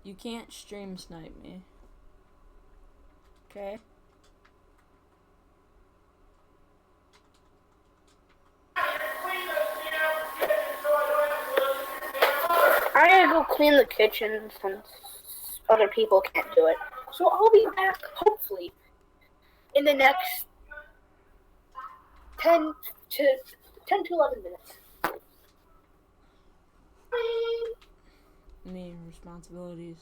You can't stream snipe me. Okay? I gotta go clean the kitchen since other people can't do it. So I'll be back, hopefully, in the next 10 to 11 minutes. Me, responsibilities.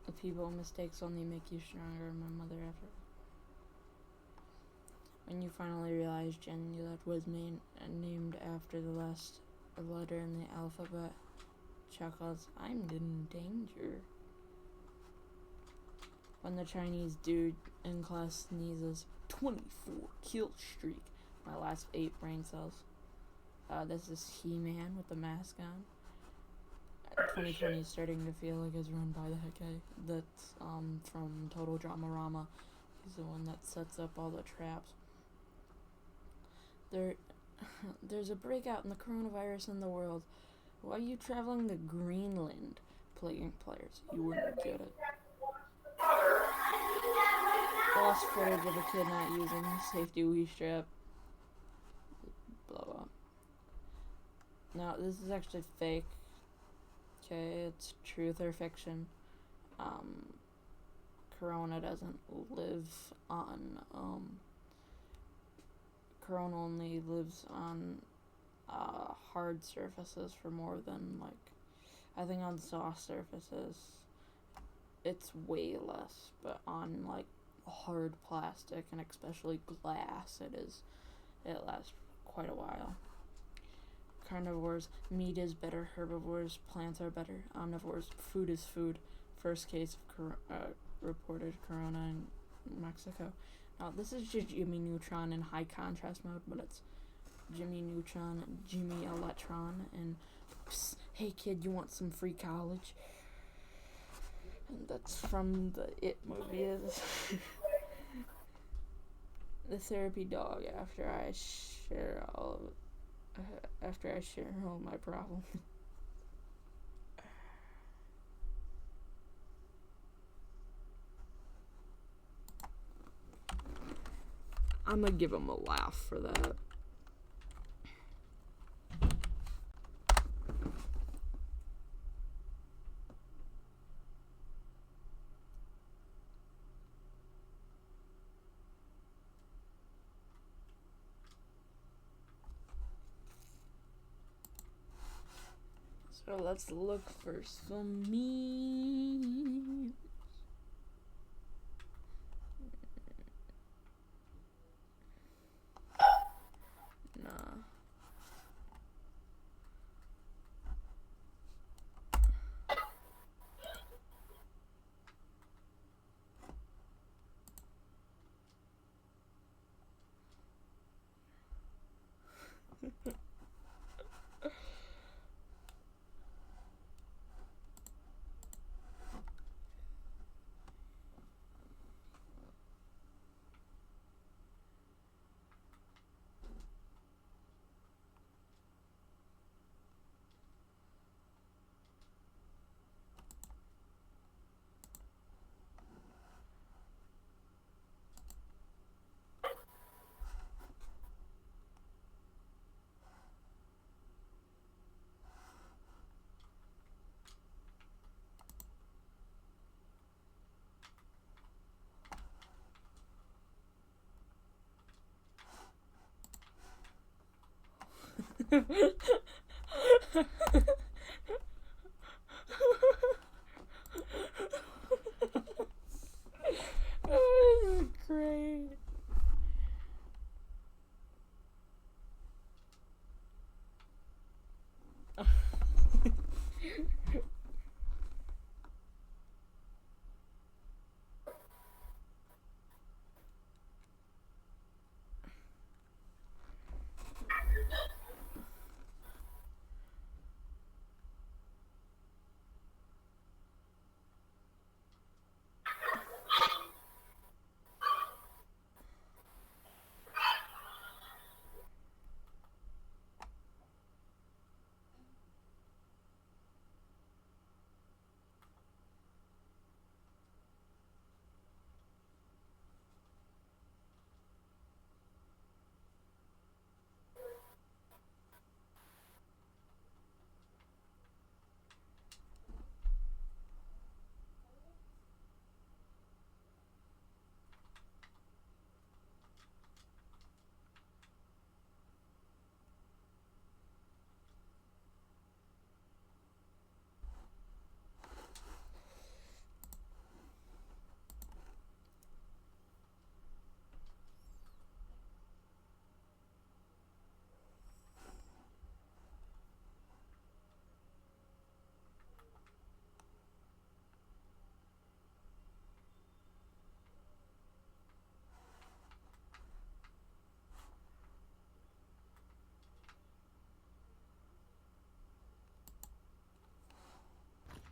The people mistakes only make you stronger, my mother effort. When you finally realize Jen was named after the last letter in the alphabet, chuckles, I'm in danger. When the Chinese dude in class sneezes, 24 kill streak, my last 8 brain cells. This is He-Man with the mask on. 2020 is starting to feel like it's run by the heck. That's from Total Dramarama. He's the one that sets up all the traps. There's a breakout in the coronavirus in the world. Why are you traveling to Greenland? Playing players, you wouldn't get it. Lost footage of a kid not using safety Wii strap. Blow up. No, this is actually fake. Okay, it's truth or fiction. Corona doesn't live on, Corona only lives on, hard surfaces for more than, like, I think on soft surfaces, it's way less, but on, like, hard plastic, and especially glass, it lasts quite a while. Carnivores, meat is better. Herbivores, plants are better. Omnivores, food is food. First case of reported corona in Mexico. Now, this is just Jimmy Neutron in high contrast mode, but it's Jimmy Neutron, Jimmy Electron, and psst, hey kid, you want some free college? And that's from the It movie. The therapy dog after I share all my problems. I'm gonna give him a laugh for that. So let's look for some memes. Nah. Oh, this is great.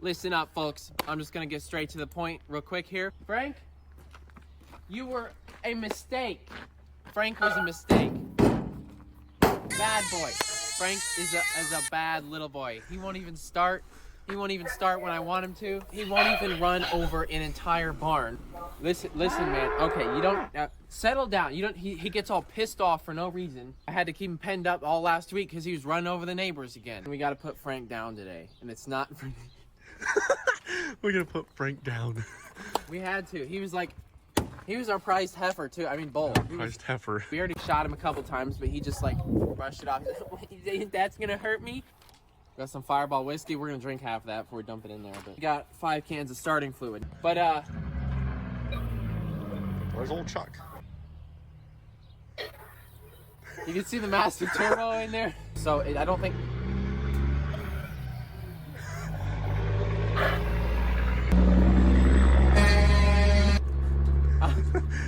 Listen up, folks. I'm just gonna get straight to the point real quick here. Frank, you were a mistake. Frank was a mistake. Bad boy. Frank is a bad little boy. He won't even start. He won't even start when I want him to. He won't even run over an entire barn. Listen, man. Okay, you don't settle down. You don't. He gets all pissed off for no reason. I had to keep him penned up all last week because he was running over the neighbors again. We got to put Frank down today, and it's not. We're gonna put Frank down. We had to. He was our prized heifer too. I mean, bull. Prized heifer. We already shot him a couple times, but he just like brushed it off. That's gonna hurt me. Got some Fireball whiskey. We're gonna drink half of that before we dump it in there. But we got 5 cans of starting fluid. But Where's old Chuck? you can see the master turbo in there. So I don't think.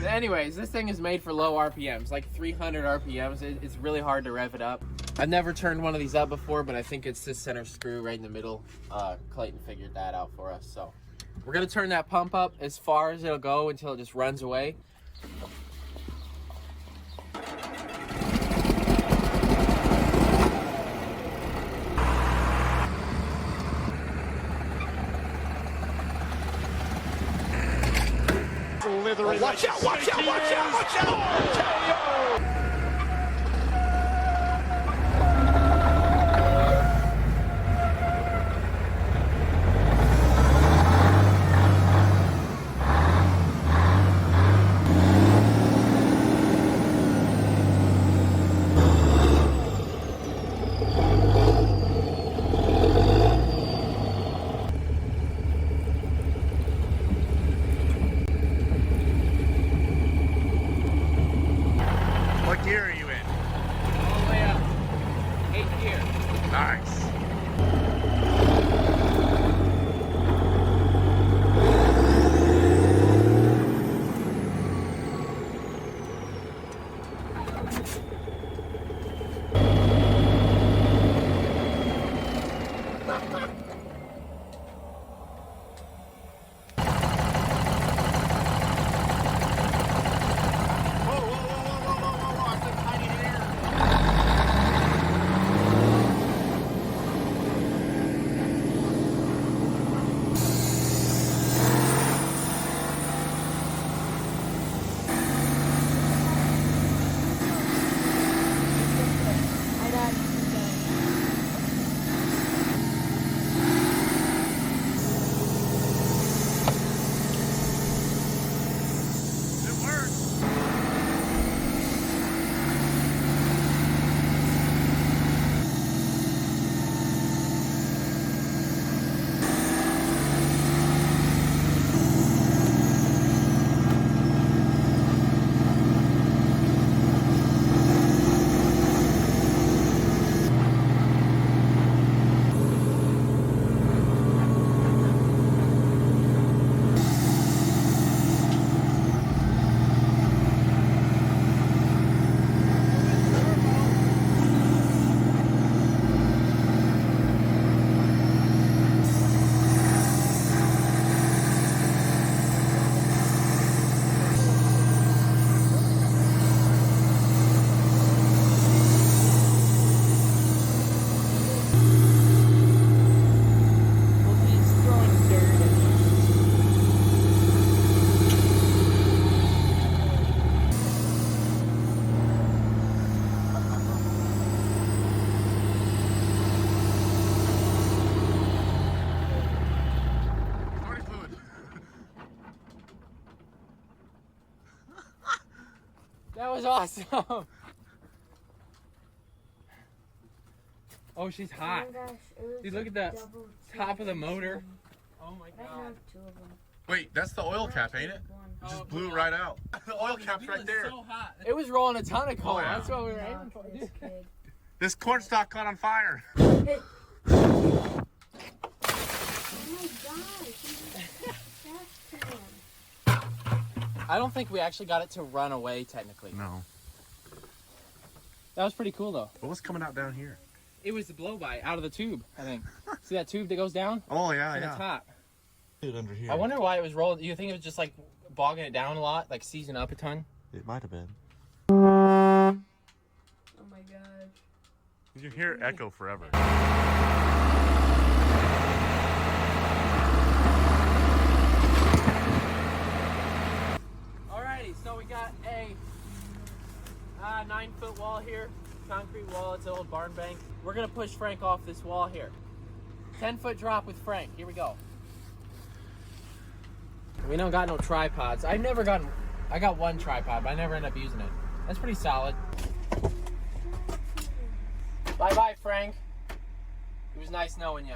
Anyways, this thing is made for low RPMs, like 300 RPMs. It's really hard to rev it up. I've never turned one of these up before, but I think it's this center screw right in the middle. Clayton figured that out for us. So we're gonna turn that pump up as far as it'll go until it just runs away. Oh, watch out, watch out, watch out, watch out! What gear are you in? All the way up. 8th gear. Nice. That was awesome. Oh, she's hot. Oh my gosh, it was Dude, look at that double top of the cheese. motor. Oh my I god. have 2 of them. Wait, that's the oil cap, ain't it? One. It just blew right out. The oil cap's right there. So hot. It was rolling a ton of coal. Oh, yeah. That's what we were Not aiming for. this kid. This cornstalk caught on fire. Hey. Oh my gosh, he's a man. I don't think we actually got it to run away technically. No. That was pretty cool though. What was coming out down here? It was the blow by out of the tube, I think. See that tube that goes down? Oh, yeah, To the yeah. top. Dude, under here. I wonder why it was rolled. You think it was just like bogging it down a lot, like seizing up a ton? It might have been. Oh my gosh. You can hear it echo forever. Alrighty, so we got a 9-foot wall here, concrete wall. It's an old barn bank. We're gonna push Frank off this wall here. 10-foot drop with Frank. Here we go. We don't got no tripods. I got one tripod, but I never end up using it. That's pretty solid. Bye-bye, Frank. It was nice knowing you.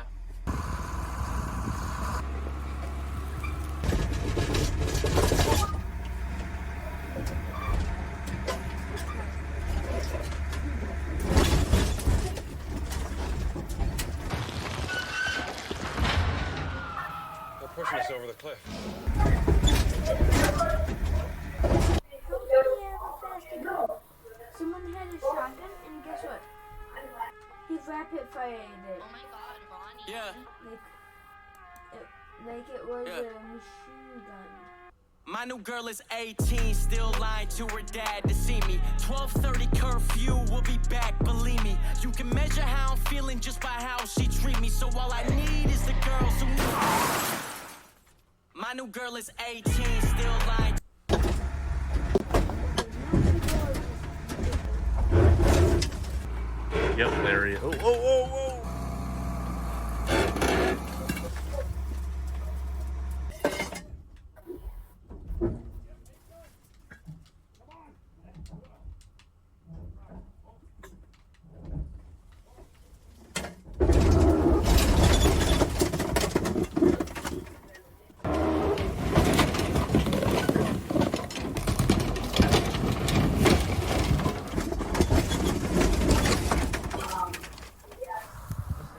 They're pushing us over the cliff. Someone had a shotgun, and guess what? He rapid fired it. Oh my god, Ronnie. Yeah. Like it was Yeah. a machine gun. My new girl is 18, still lying to her dad to see me. 12:30 curfew, we'll be back, believe me. You can measure how I'm feeling just by how she treat me. So all I need is the girls who need me. My new girl is 18, still lying. Yep, there he is. Oh, oh, oh, oh!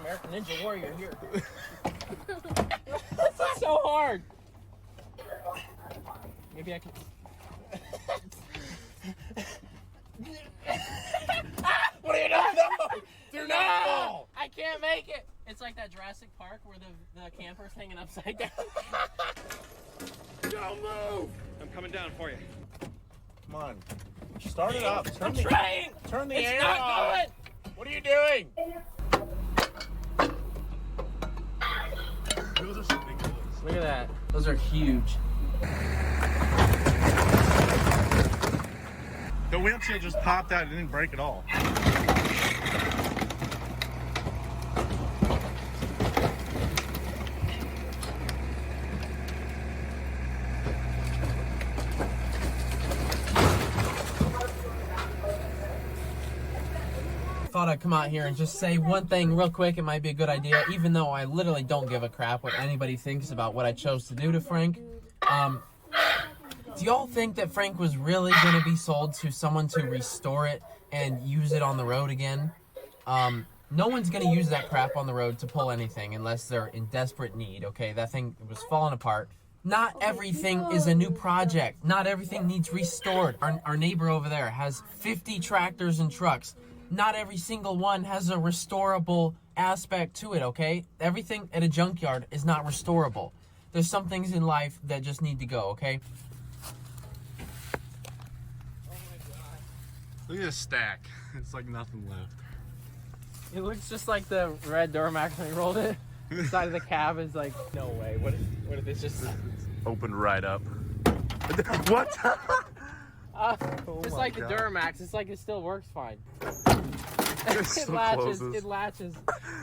American Ninja Warrior here. This is so hard. Maybe I can. What are you doing? No! Do not fall! I can't make it! It's like that Jurassic Park where the camper's hanging upside down. Don't move! I'm coming down for you. Come on. Start it up. I'm trying! Turn the It's air not on. going! What are you doing? Those are so ridiculous. Look at that. Those are huge. The windshield just popped out. It didn't break at all. Thought I'd come out here and just say one thing real quick. It might be a good idea, even though I literally don't give a crap what anybody thinks about what I chose to do to Frank. Do y'all think that Frank was really going to be sold to someone to restore it and use it on the road again? No one's going to use that crap on the road to pull anything unless they're in desperate need, okay? That thing was falling apart. Not everything is a new project. Not everything needs restored. Our neighbor over there has 50 tractors and trucks. Not every single one has a restorable aspect to it, okay? Everything at a junkyard is not restorable. There's some things in life that just need to go, okay? Look at this stack. It's like nothing left. It looks just like the red Duramax when he rolled it. The side of the cab is like, no way. What if this just... Opened right up. What? Just my like the God. Duramax, it's like it still works fine. It It still latches, closes. it latches.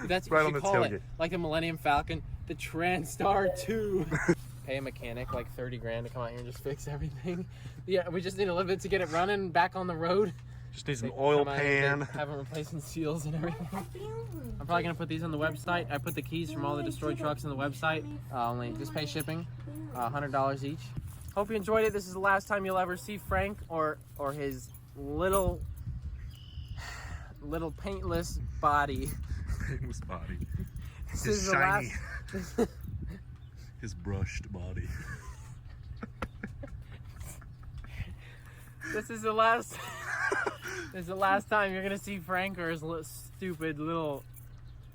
That's Right what on you the call it. tailgate. Like the Millennium Falcon, the TransStar 2. Pay a mechanic like 30 grand to come out here and just fix everything. Yeah, we just need a little bit to get it running back on the road. Just need some oil Come out here and pan. have them replacing seals and everything. I'm probably gonna put these on the website. I put the keys from all the destroyed trucks on the website. Only just pay shipping, $100 each. Hope you enjoyed it. This is the last time you'll ever see Frank or his little paintless body. His body. This His is the shiny. last. His brushed body. This is the last. This is the last time you're gonna see Frank or his stupid little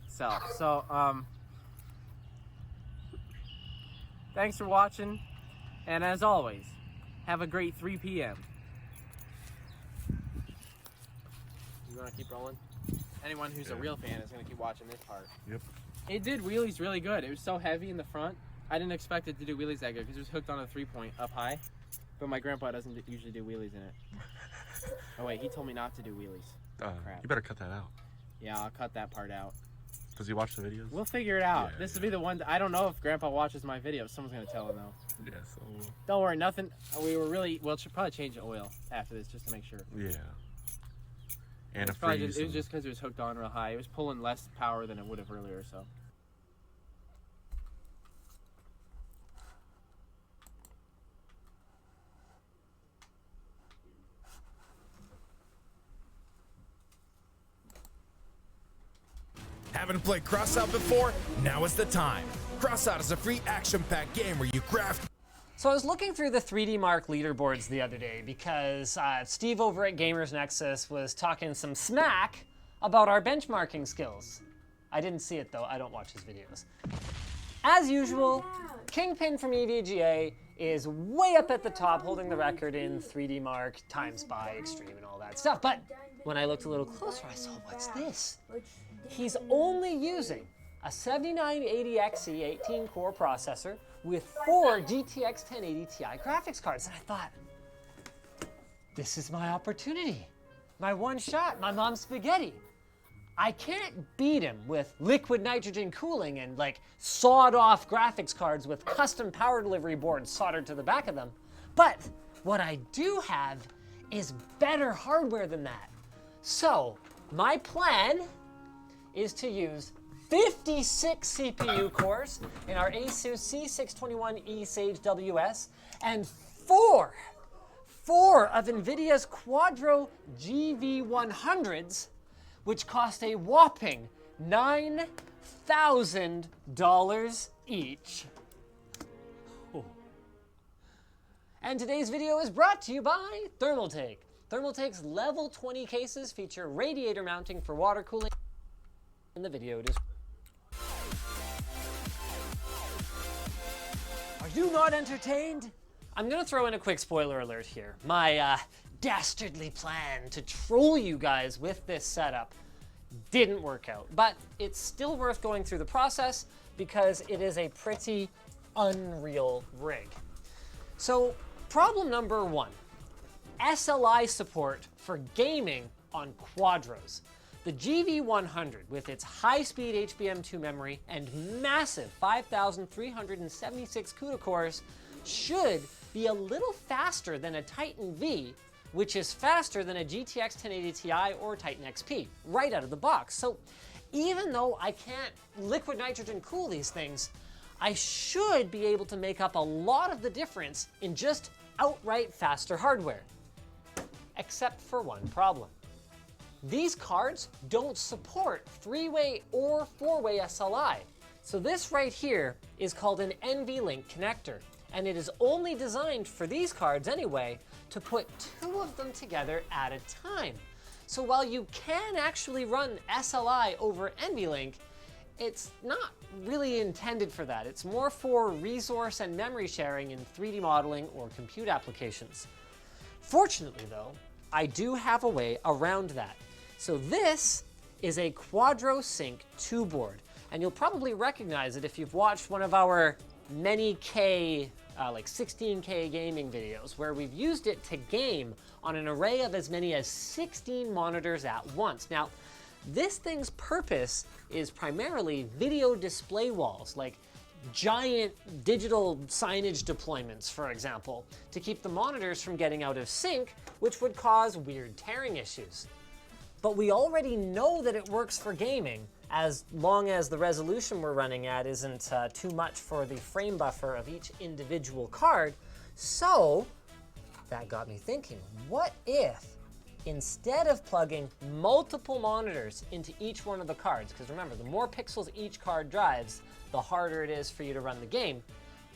self. So Thanks for watching, and as always, have a great 3 p.m. You want to keep rolling? Anyone who's a real fan is going to keep watching this part. Yep. It did wheelies really good. It was so heavy in the front. I didn't expect it to do wheelies that good because it was hooked on a 3-point up high. But my grandpa doesn't usually do wheelies in it. Oh wait, he told me not to do wheelies. Crap. You better cut that out. Yeah, I'll cut that part out. Does he watch the videos? We'll figure it out. Yeah, This will be the one. I don't know if Grandpa watches my videos. Someone's gonna tell him though. Yeah, so... Don't worry, nothing. We were really. We'll probably change the oil after this just to make sure. Yeah. And a Probably freeze. it was just because it was hooked on real high. It was pulling less power than it would have earlier, so. Haven't played Crossout before? Now is the time. Crossout is a free action-packed game where you craft. So I was looking through the 3D Mark leaderboards the other day because Steve over at Gamers Nexus was talking some smack about our benchmarking skills. I didn't see it though, I don't watch his videos. As usual, Kingpin from EVGA is way up at the top holding the record in 3D Mark, Time Spy, Extreme and all that stuff. But when I looked a little closer, I saw, what's this? He's only using a 7980XE 18-core processor with 4 GTX 1080 Ti graphics cards. And I thought, this is my opportunity. My one shot, my mom's spaghetti. I can't beat him with liquid nitrogen cooling and like sawed off graphics cards with custom power delivery boards soldered to the back of them. But what I do have is better hardware than that. So my plan is to use 56 CPU cores in our ASUS C621E Sage WS and four of NVIDIA's Quadro GV100s, which cost a whopping $9,000 each. Oh. And today's video is brought to you by Thermaltake. Thermaltake's level 20 cases feature radiator mounting for water cooling. In the video it is. Are you not entertained? I'm gonna throw in a quick spoiler alert here. My dastardly plan to troll you guys with this setup didn't work out, but it's still worth going through the process because it is a pretty unreal rig. So problem number 1, SLI support for gaming on Quadros. The GV100, with its high-speed HBM2 memory and massive 5,376 CUDA cores, should be a little faster than a Titan V, which is faster than a GTX 1080 Ti or Titan XP, right out of the box. So even though I can't liquid nitrogen cool these things, I should be able to make up a lot of the difference in just outright faster hardware. Except for one problem. These cards don't support 3-way or 4-way SLI. So this right here is called an NVLink connector, and it is only designed for these cards anyway to put 2 of them together at a time. So while you can actually run SLI over NVLink, it's not really intended for that. It's more for resource and memory sharing in 3D modeling or compute applications. Fortunately though, I do have a way around that. So this is a Quadro Sync 2 board, and you'll probably recognize it if you've watched one of our many K, like 16K gaming videos, where we've used it to game on an array of as many as 16 monitors at once. Now, this thing's purpose is primarily video display walls, like giant digital signage deployments, for example, to keep the monitors from getting out of sync, which would cause weird tearing issues. But we already know that it works for gaming, as long as the resolution we're running at isn't too much for the frame buffer of each individual card. So that got me thinking, what if instead of plugging multiple monitors into each one of the cards, because remember, the more pixels each card drives, the harder it is for you to run the game.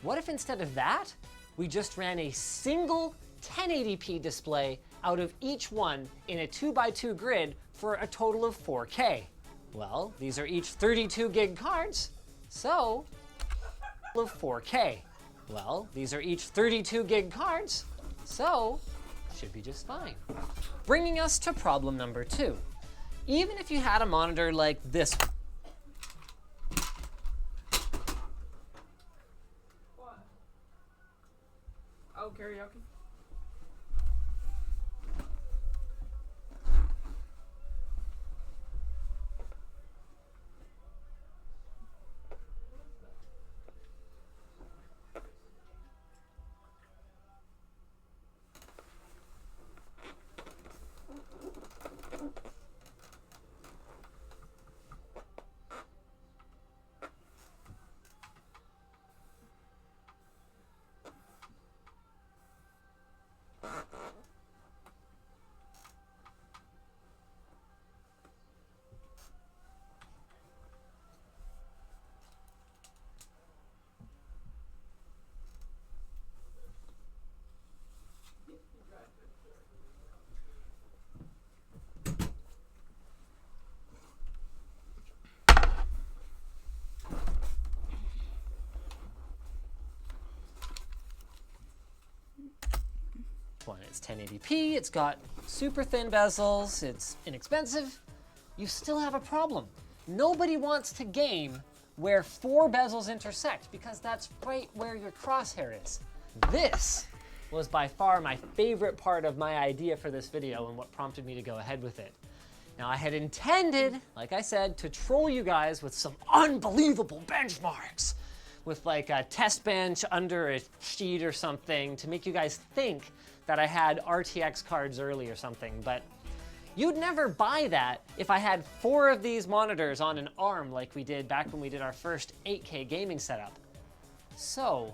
What if instead of that, we just ran a single 1080p display out of each one in a 2x2 grid for a total of 4K? Well, these are each 32 gig cards, so of 4K. Well, these are each 32 gig cards, so should be just fine. Bringing us to problem number 2. Even if you had a monitor like this, What? Oh, karaoke. one, it's 1080p, it's got super thin bezels, it's inexpensive, you still have a problem. Nobody wants to game where 4 bezels intersect because that's right where your crosshair is. This was by far my favorite part of my idea for this video and what prompted me to go ahead with it. Now I had intended, like I said, to troll you guys with some unbelievable benchmarks, with like a test bench under a sheet or something to make you guys think that I had RTX cards early or something, but you'd never buy that if I had 4 of these monitors on an ARM like we did back when we did our first 8K gaming setup. So,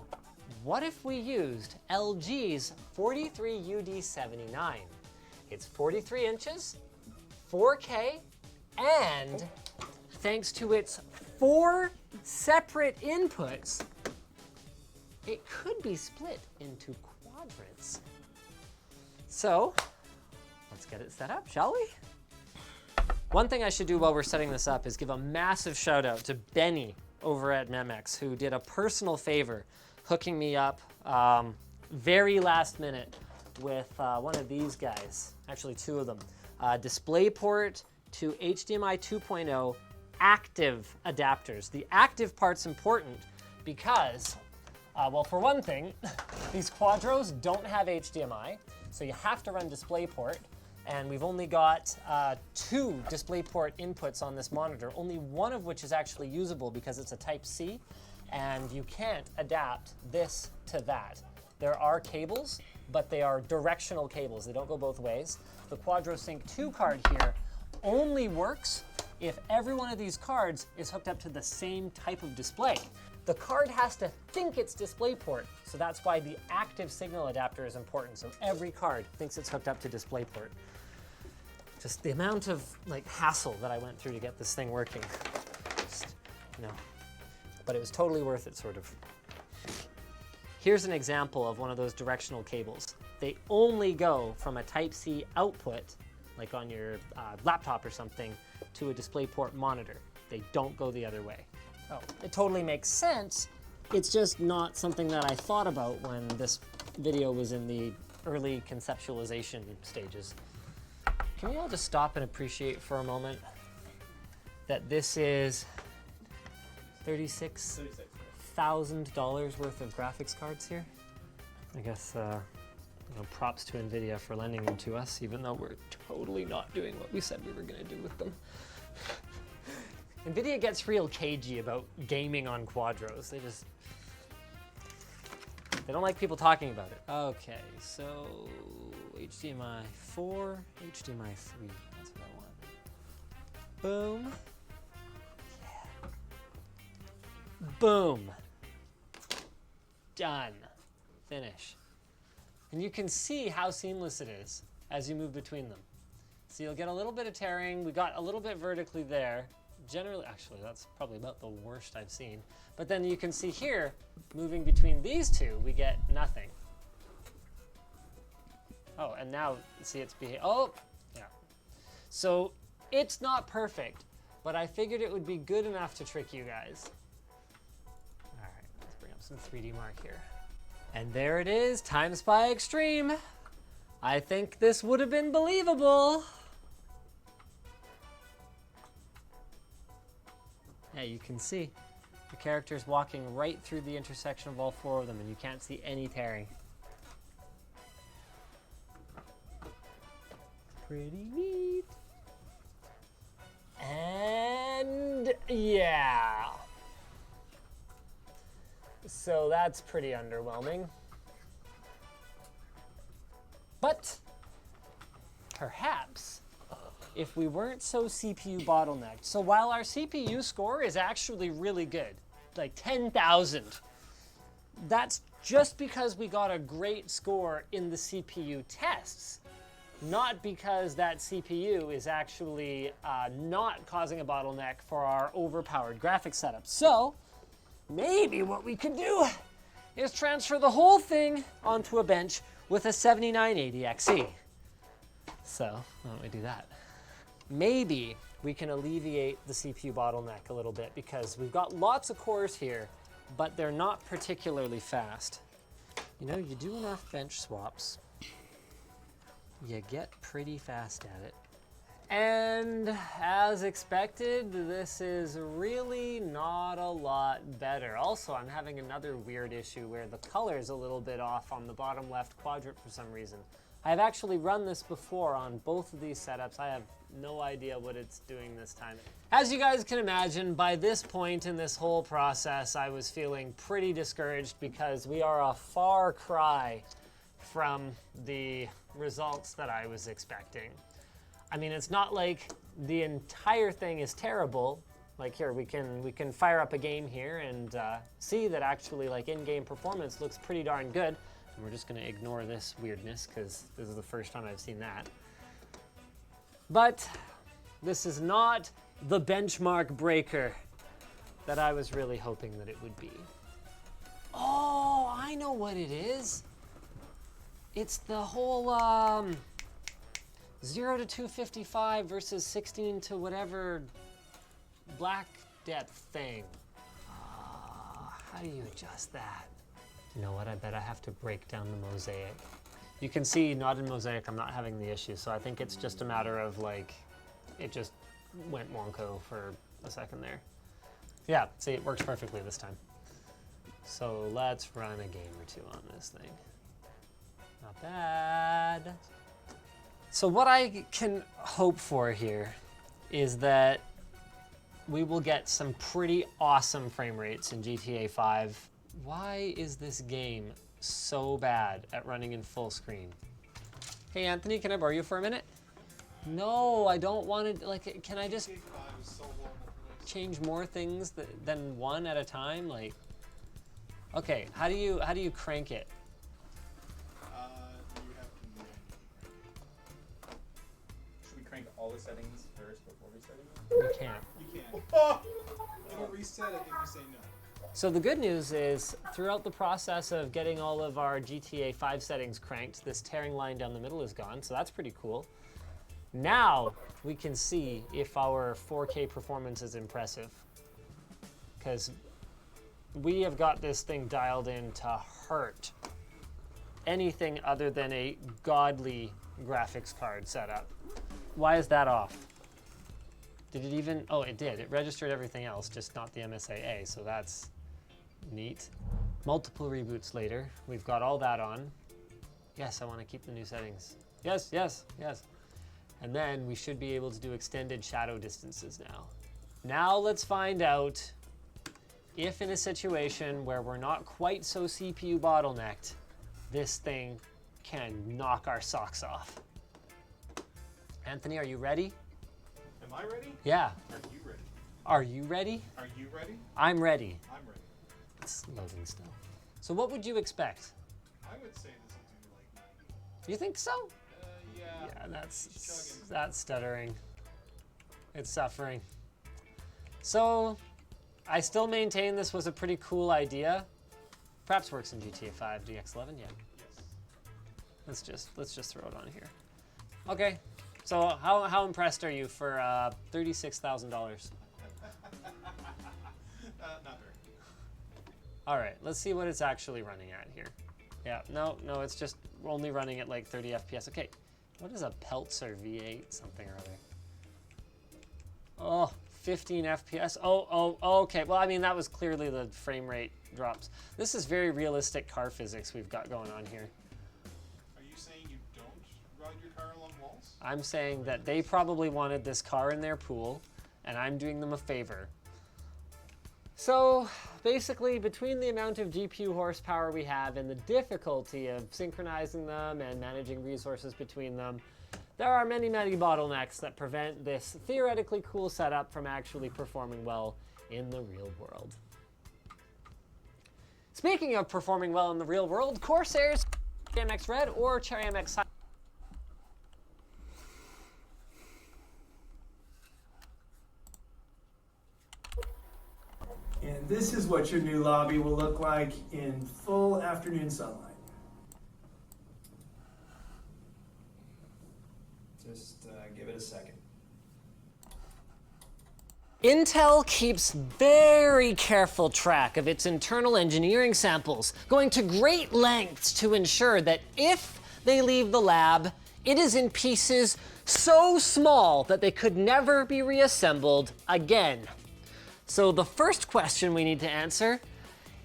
what if we used LG's 43UD79? It's 43 inches, 4K, and thanks to its 4 separate inputs, it could be split into quadrants. So, let's get it set up, shall we? One thing I should do while we're setting this up is give a massive shout out to Benny over at Memex, who did a personal favor hooking me up very last minute with one of these guys, actually 2 of them. DisplayPort to HDMI 2.0 active adapters. The active part's important because, well, for one thing, these Quadros don't have HDMI, so you have to run DisplayPort, and we've only got 2 DisplayPort inputs on this monitor, only one of which is actually usable because it's a Type-C, and you can't adapt this to that. There are cables, but they are directional cables. They don't go both ways. The QuadroSync 2 card here only works if every one of these cards is hooked up to the same type of display. The card has to think it's DisplayPort, so that's why the active signal adapter is important. So every card thinks it's hooked up to DisplayPort. Just the amount of like hassle that I went through to get this thing working. Just, you know, but it was totally worth it, sort of. Here's an example of one of those directional cables. They only go from a Type-C output, like on your laptop or something, to a DisplayPort monitor. They don't go the other way. Oh, it totally makes sense. It's just not something that I thought about when this video was in the early conceptualization stages. Can we all just stop and appreciate for a moment that this is $36,000 worth of graphics cards here? I guess, you know, props to NVIDIA for lending them to us, even though we're totally not doing what we said we were going to do with them. NVIDIA gets real cagey about gaming on Quadros. They don't like people talking about it. Okay, so HDMI 4, HDMI 3, that's what I want. Boom. Yeah. Boom. Done. Finish. And you can see how seamless it is as you move between them. So you'll get a little bit of tearing. We got a little bit vertically there. Generally, actually, that's probably about the worst I've seen. But then you can see here, moving between these 2, we get nothing. Oh, and now, see it's oh, yeah. So it's not perfect, but I figured it would be good enough to trick you guys. All right, let's bring up some 3D Mark here. And there it is, Time Spy Extreme. I think this would have been believable. Yeah, you can see the character's walking right through the intersection of all 4 of them, and you can't see any tearing. Pretty neat. And yeah. So that's pretty underwhelming. But perhaps if we weren't so CPU bottlenecked. So while our CPU score is actually really good, like 10,000, that's just because we got a great score in the CPU tests, not because that CPU is actually not causing a bottleneck for our overpowered graphics setup. So maybe what we could do is transfer the whole thing onto a bench with a 7980 XE. So why don't we do that? Maybe we can alleviate the CPU bottleneck a little bit because we've got lots of cores here, but they're not particularly fast. You know, you do enough bench swaps, you get pretty fast at it. And as expected, this is really not a lot better. Also, I'm having another weird issue where the color is a little bit off on the bottom left quadrant for some reason. I've actually run this before on both of these setups. I have no idea what it's doing this time. As you guys can imagine, by this point in this whole process, I was feeling pretty discouraged because we are a far cry from the results that I was expecting. I mean, it's not like the entire thing is terrible. Like here, we can fire up a game here and see that actually like in-game performance looks pretty darn good. And we're just gonna ignore this weirdness because this is the first time I've seen that. But this is not the benchmark breaker that I was really hoping that it would be. Oh, I know what it is. It's the whole 0 to 255 versus 16 to whatever black depth thing. How do you adjust that? You know what, I bet I have to break down the mosaic. You can see, not in mosaic, I'm not having the issue, so I think it's just a matter of like, it just went wonko for a second there. Yeah, see, it works perfectly this time. So let's run a game or two on this thing. Not bad. So what I can hope for here is that we will get some pretty awesome frame rates in GTA 5. Why is this game so bad at running in full screen? Hey Anthony, can I borrow you for a minute? No, I don't want to, like, can I just change more things than one at a time? Like, okay, how do you crank it? Should we crank all the settings first before resetting them? We can't. You can't. If you reset it, then you say no. So the good news is, throughout the process of getting all of our GTA 5 settings cranked, this tearing line down the middle is gone, so that's pretty cool. Now we can see if our 4K performance is impressive, because we have got this thing dialed in to hurt anything other than a godly graphics card setup. Why is that off? Did it even, oh, it did. It registered everything else, just not the MSAA, so that's neat. Multiple reboots later, we've got all that on. Yes, I want to keep the new settings. Yes, yes, yes. And then we should be able to do extended shadow distances now. Now let's find out if in a situation where we're not quite so CPU bottlenecked, this thing can knock our socks off. Anthony, are you ready? Am I ready? Yeah. Are you ready? Are you ready? Are you ready? I'm ready. I'm ready. It's loading still. So what would you expect? I would say this will do like 90. You think so? Yeah. Yeah, He's that's stuttering. It's suffering. So I still maintain this was a pretty cool idea. Perhaps works in GTA 5, DX11, yeah. Yes. Let's just throw it on here. Okay. So how impressed are you for $36,000? Not very. All right, let's see what it's actually running at here. Yeah, no, it's just only running at like 30 FPS. Okay, what is a Peltzer V8 something or other? Oh, 15 FPS. Oh, okay. Well, I mean, that was clearly the frame rate drops. This is very realistic car physics we've got going on here. Are you saying you don't ride your car along walls? I'm saying that they probably wanted this car in their pool, and I'm doing them a favor. So basically, between the amount of GPU horsepower we have and the difficulty of synchronizing them and managing resources between them, there are many, many bottlenecks that prevent this theoretically cool setup from actually performing well in the real world. Speaking of performing well in the real world, Corsair's Cherry MX Red or Cherry MX High. And this is what your new lobby will look like in full afternoon sunlight. Just give it a second. Intel keeps very careful track of its internal engineering samples, going to great lengths to ensure that if they leave the lab, it is in pieces so small that they could never be reassembled again. So the first question we need to answer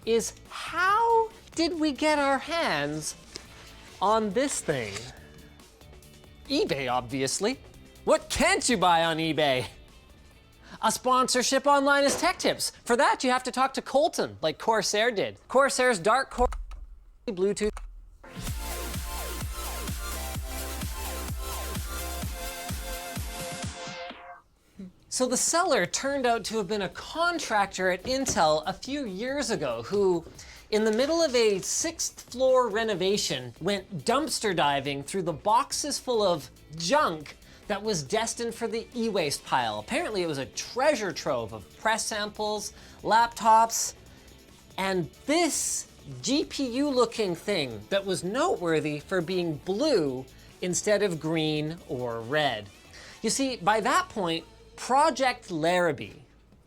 is, how did we get our hands on this thing? eBay, obviously. What can't you buy on eBay? A sponsorship online is Tech Tips. For that, you have to talk to Colton, like Corsair did. Corsair's Dark Core Bluetooth. So the seller turned out to have been a contractor at Intel a few years ago who, in the middle of a 6th floor renovation, went dumpster diving through the boxes full of junk that was destined for the e-waste pile. Apparently it was a treasure trove of press samples, laptops, and this GPU-looking thing that was noteworthy for being blue instead of green or red. You see, by that point, Project Larrabee,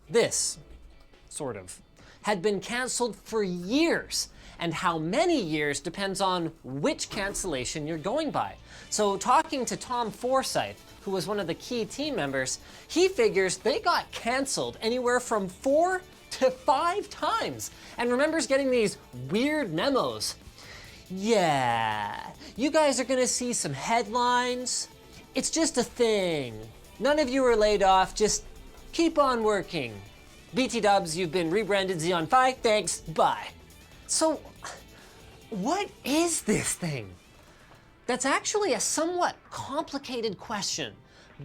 this, sort of, had been canceled for years, and how many years depends on which cancellation you're going by. So talking to Tom Forsyth, who was one of the key team members, he figures they got canceled anywhere from 4 to 5 times, and remembers getting these weird memos. Yeah, you guys are gonna see some headlines. It's just a thing. None of you are laid off, just keep on working. BT Dubs, you've been rebranded Xeon Phi, thanks, bye. So, what is this thing? That's actually a somewhat complicated question,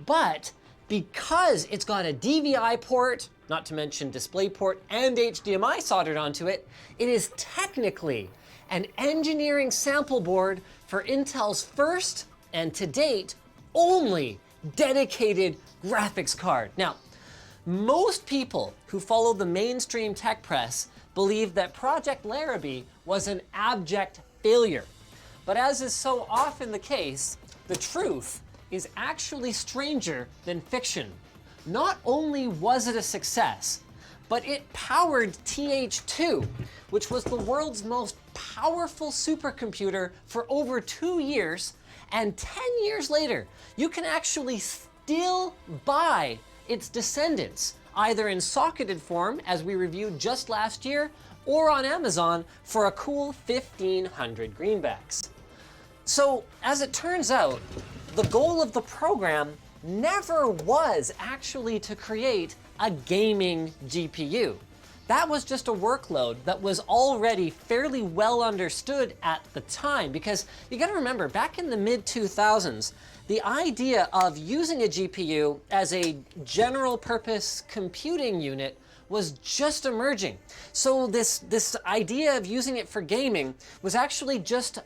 but because it's got a DVI port, not to mention DisplayPort and HDMI soldered onto it, it is technically an engineering sample board for Intel's first, and to date, only dedicated graphics card. Now, most people who follow the mainstream tech press believe that Project Larrabee was an abject failure. But as is so often the case, the truth is actually stranger than fiction. Not only was it a success, but it powered TH2, which was the world's most powerful supercomputer for over 2 years, and 10 years later, you can actually still buy its descendants, either in socketed form, as we reviewed just last year, or on Amazon for a cool 1,500 greenbacks. So, as it turns out, the goal of the program never was actually to create a gaming GPU. That was just a workload that was already fairly well understood at the time, because you gotta remember, back in the mid-2000s, the idea of using a GPU as a general purpose computing unit was just emerging. So this idea of using it for gaming was actually just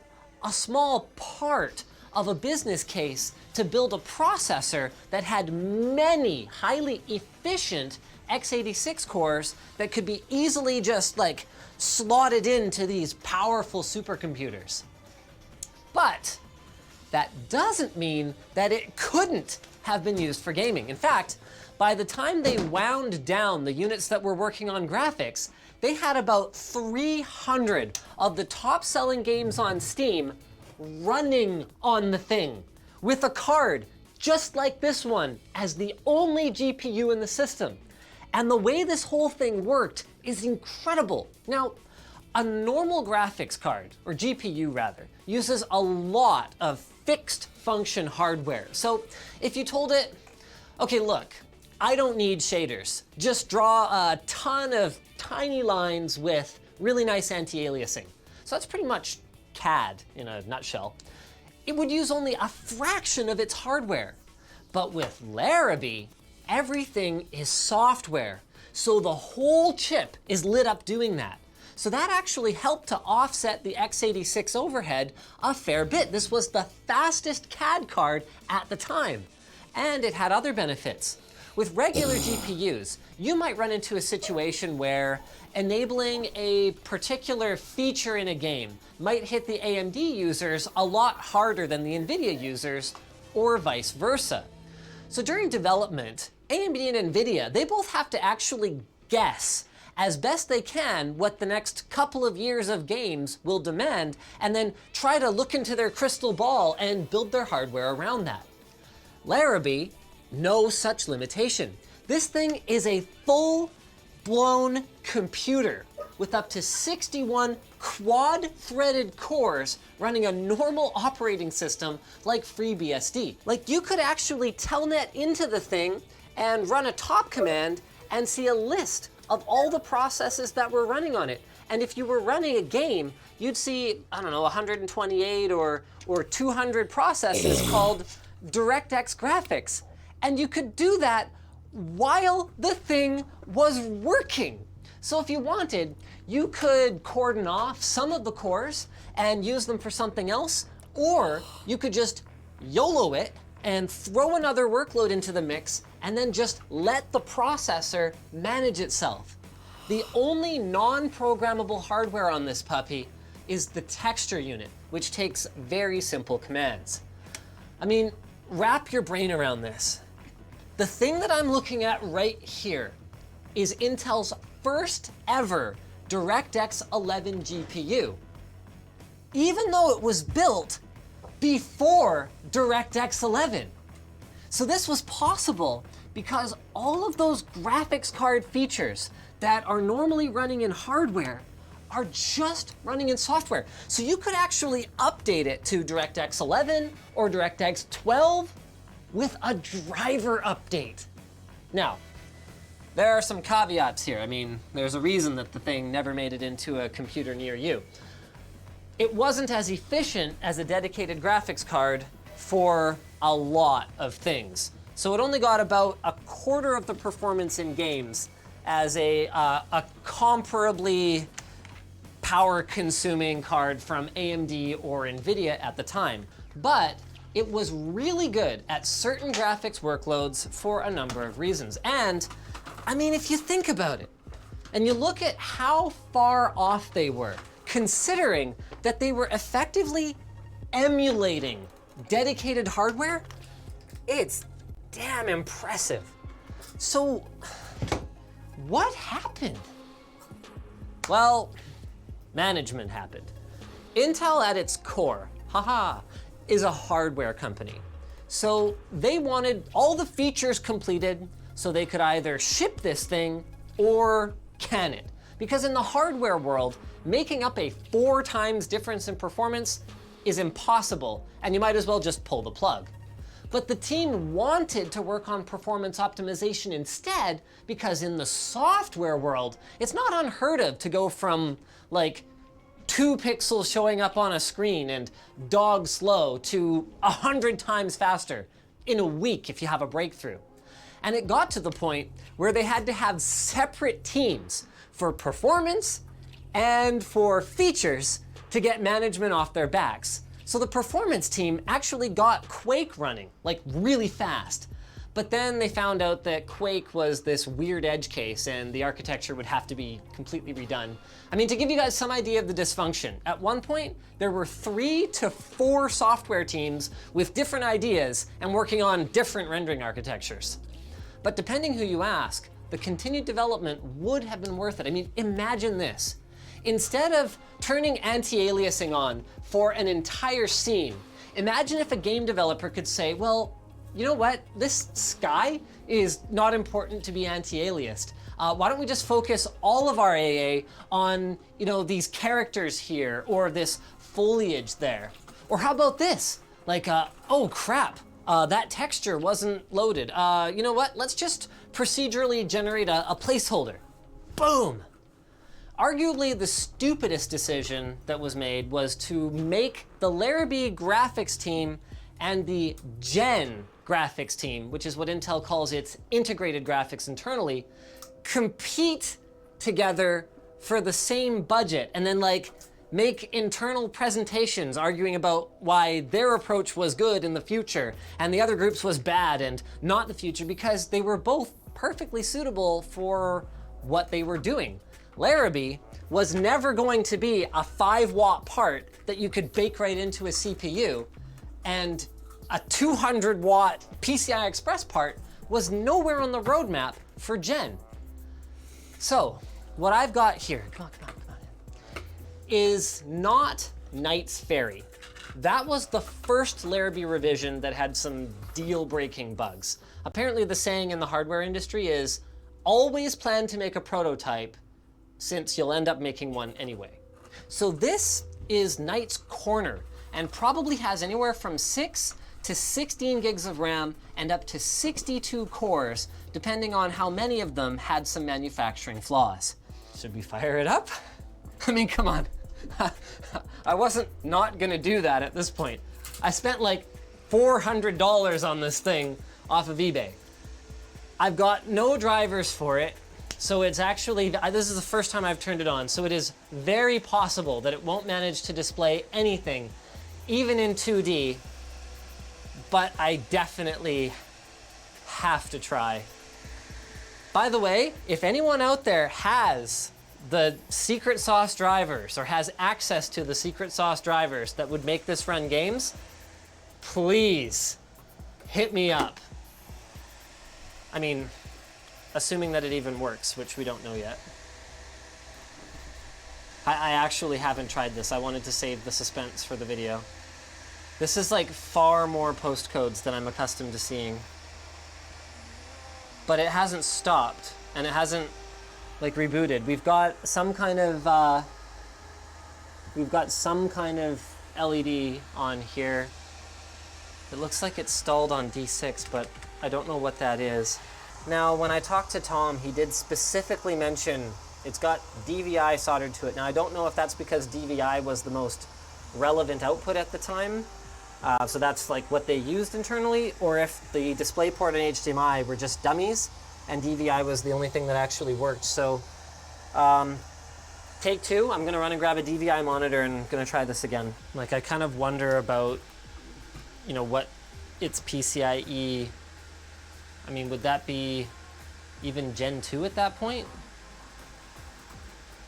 a small part of a business case to build a processor that had many highly efficient x86 cores that could be easily just like slotted into these powerful supercomputers. But that doesn't mean that it couldn't have been used for gaming. In fact, by the time they wound down the units that were working on graphics, they had about 300 of the top selling games on Steam running on the thing with a card just like this one as the only GPU in the system. And the way this whole thing worked is incredible. Now, a normal graphics card, or GPU rather, uses a lot of fixed function hardware. So if you told it, okay, look, I don't need shaders. Just draw a ton of tiny lines with really nice anti-aliasing. So that's pretty much CAD in a nutshell. It would use only a fraction of its hardware. But with Larrabee, everything is software. So the whole chip is lit up doing that. So that actually helped to offset the x86 overhead a fair bit. This was the fastest CAD card at the time. And it had other benefits. With regular GPUs, you might run into a situation where enabling a particular feature in a game might hit the AMD users a lot harder than the NVIDIA users, or vice versa. So during development, AMD and NVIDIA, they both have to actually guess as best they can what the next couple of years of games will demand, and then try to look into their crystal ball and build their hardware around that. Larrabee, no such limitation. This thing is a full-blown computer with up to 61 quad-threaded cores running a normal operating system like FreeBSD. Like, you could actually telnet into the thing and run a top command and see a list of all the processes that were running on it. And if you were running a game, you'd see, I don't know, 128 or 200 processes called DirectX graphics. And you could do that while the thing was working. So if you wanted, you could cordon off some of the cores and use them for something else, or you could just YOLO it and throw another workload into the mix and then just let the processor manage itself. The only non-programmable hardware on this puppy is the texture unit, which takes very simple commands. I mean, wrap your brain around this. The thing that I'm looking at right here is Intel's first ever DirectX 11 GPU, even though it was built before DirectX 11. So this was possible because all of those graphics card features that are normally running in hardware are just running in software. So you could actually update it to DirectX 11 or DirectX 12 with a driver update. Now, there are some caveats here. I mean, there's a reason that the thing never made it into a computer near you. It wasn't as efficient as a dedicated graphics card for a lot of things. So it only got about a quarter of the performance in games as a comparably power-consuming card from AMD or NVIDIA at the time. But it was really good at certain graphics workloads for a number of reasons. And, I mean, if you think about it, and you look at how far off they were, considering that they were effectively emulating dedicated hardware, it's damn impressive. So, what happened? Well, management happened. Intel at its core, is a hardware company. So they wanted all the features completed so they could either ship this thing or can it. Because in the hardware world, making up a 4 times difference in performance is impossible, and you might as well just pull the plug. But the team wanted to work on performance optimization instead, because in the software world, it's not unheard of to go from like 2 pixels showing up on a screen and dog slow to 100 times faster in a week if you have a breakthrough. And it got to the point where they had to have separate teams for performance and for features to get management off their backs. So the performance team actually got Quake running, like really fast. But then they found out that Quake was this weird edge case and the architecture would have to be completely redone. I mean, to give you guys some idea of the dysfunction, at one point, there were 3 to 4 software teams with different ideas and working on different rendering architectures. But depending who you ask, the continued development would have been worth it. I mean, imagine this. Instead of turning anti-aliasing on for an entire scene, imagine if a game developer could say, well, you know what? This sky is not important to be anti-aliased. Why don't we just focus all of our AA on, you know, these characters here or this foliage there? Or how about this? Like, oh crap, that texture wasn't loaded. You know what? Let's just procedurally generate a placeholder. Boom. Arguably the stupidest decision that was made was to make the Larrabee graphics team and the Gen graphics team, which is what Intel calls its integrated graphics internally, compete together for the same budget and then like make internal presentations arguing about why their approach was good in the future and the other group's was bad and not the future, because they were both perfectly suitable for what they were doing. Larrabee was never going to be a 5-watt part that you could bake right into a CPU, and a 200-watt PCI Express part was nowhere on the roadmap for Gen. So, what I've got here, come on, is not Knight's Ferry. That was the first Larrabee revision that had some deal-breaking bugs. Apparently the saying in the hardware industry is, always plan to make a prototype, since you'll end up making one anyway. So this is Knight's Corner, and probably has anywhere from 6 to 16 gigs of RAM and up to 62 cores, depending on how many of them had some manufacturing flaws. Should we fire it up? I mean, come on. I wasn't not gonna do that at this point. I spent like $400 on this thing off of eBay. I've got no drivers for it, so it's actually, this is the first time I've turned it on, so it is very possible that it won't manage to display anything, even in 2D, but I definitely have to try. By the way, if anyone out there has the secret sauce drivers or has access to the secret sauce drivers that would make this run games, please hit me up. I mean, assuming that it even works, which we don't know yet. I actually haven't tried this. I wanted to save the suspense for the video. This is like far more postcodes than I'm accustomed to seeing. But it hasn't stopped, and it hasn't like rebooted. We've got some kind of LED on here. It looks like it's stalled on D6, but I don't know what that is. Now, when I talked to Tom, he did specifically mention it's got DVI soldered to it. Now, I don't know if that's because DVI was the most relevant output at the time, so that's like what they used internally, or if the DisplayPort and HDMI were just dummies and DVI was the only thing that actually worked. So, take two, I'm gonna run and grab a DVI monitor and gonna try this again. Like, I kind of wonder about, you know, what its PCIe, I mean, would that be even Gen 2 at that point?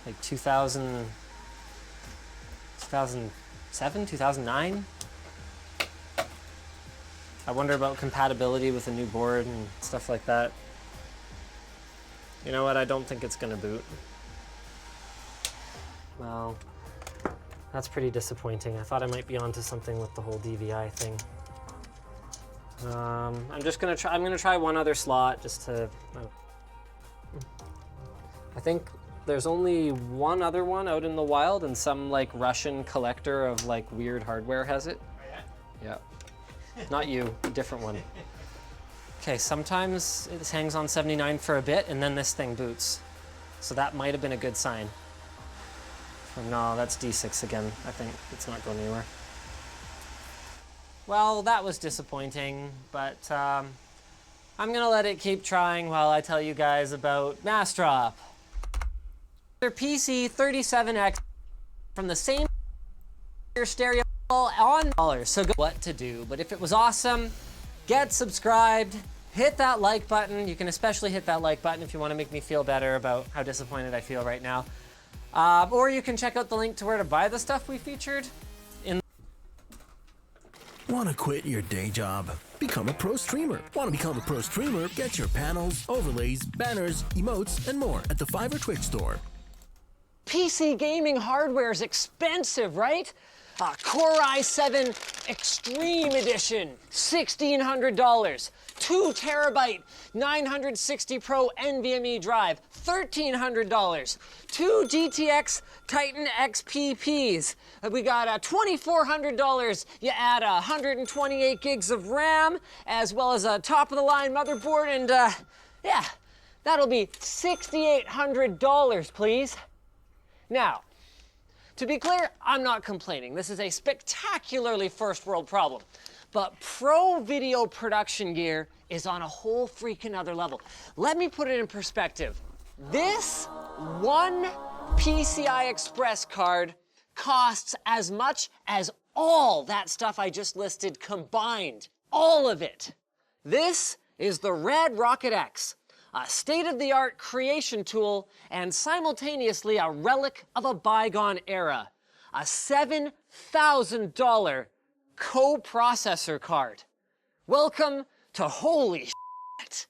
Like 2007, 2009? I wonder about compatibility with a new board and stuff like that. You know what, I don't think it's gonna boot. Well, that's pretty disappointing. I thought I might be onto something with the whole DVI thing. I'm gonna try one other slot just to, I think there's only one other one out in the wild, and some like Russian collector of like weird hardware has it. Oh, yeah? Yeah. Not you, a different one. Okay, sometimes it hangs on 79 for a bit and then this thing boots. So that might have been a good sign. No, that's D6 again. I think it's not going anywhere. Well, that was disappointing, but I'm gonna let it keep trying while I tell you guys about Mastrop. Their PC 37X from the same stereo on dollars. So what to do, but if it was awesome, get subscribed, hit that like button. You can especially hit that like button if you want to make me feel better about how disappointed I feel right now. Or you can check out the link to where to buy the stuff we featured Want to quit your day job? Become a pro streamer. Want to become a pro streamer? Get your panels, overlays, banners, emotes, and more at the Fiverr Twitch store. PC gaming hardware is expensive, right? Core i7 Extreme Edition, $1,600. 2 terabyte 960 Pro NVMe drive, $1,300. 2 GTX Titan XPPs. We got $2,400. You add 128 gigs of RAM, as well as a top-of-the-line motherboard, and yeah, that'll be $6,800, please. Now, to be clear, I'm not complaining. This is a spectacularly first world problem. But pro video production gear is on a whole freaking other level. Let me put it in perspective. This one PCI Express card costs as much as all that stuff I just listed combined. All of it. This is the Red Rocket X, a state-of-the-art creation tool and simultaneously a relic of a bygone era. A $7,000 co-processor card. Welcome to holy shit.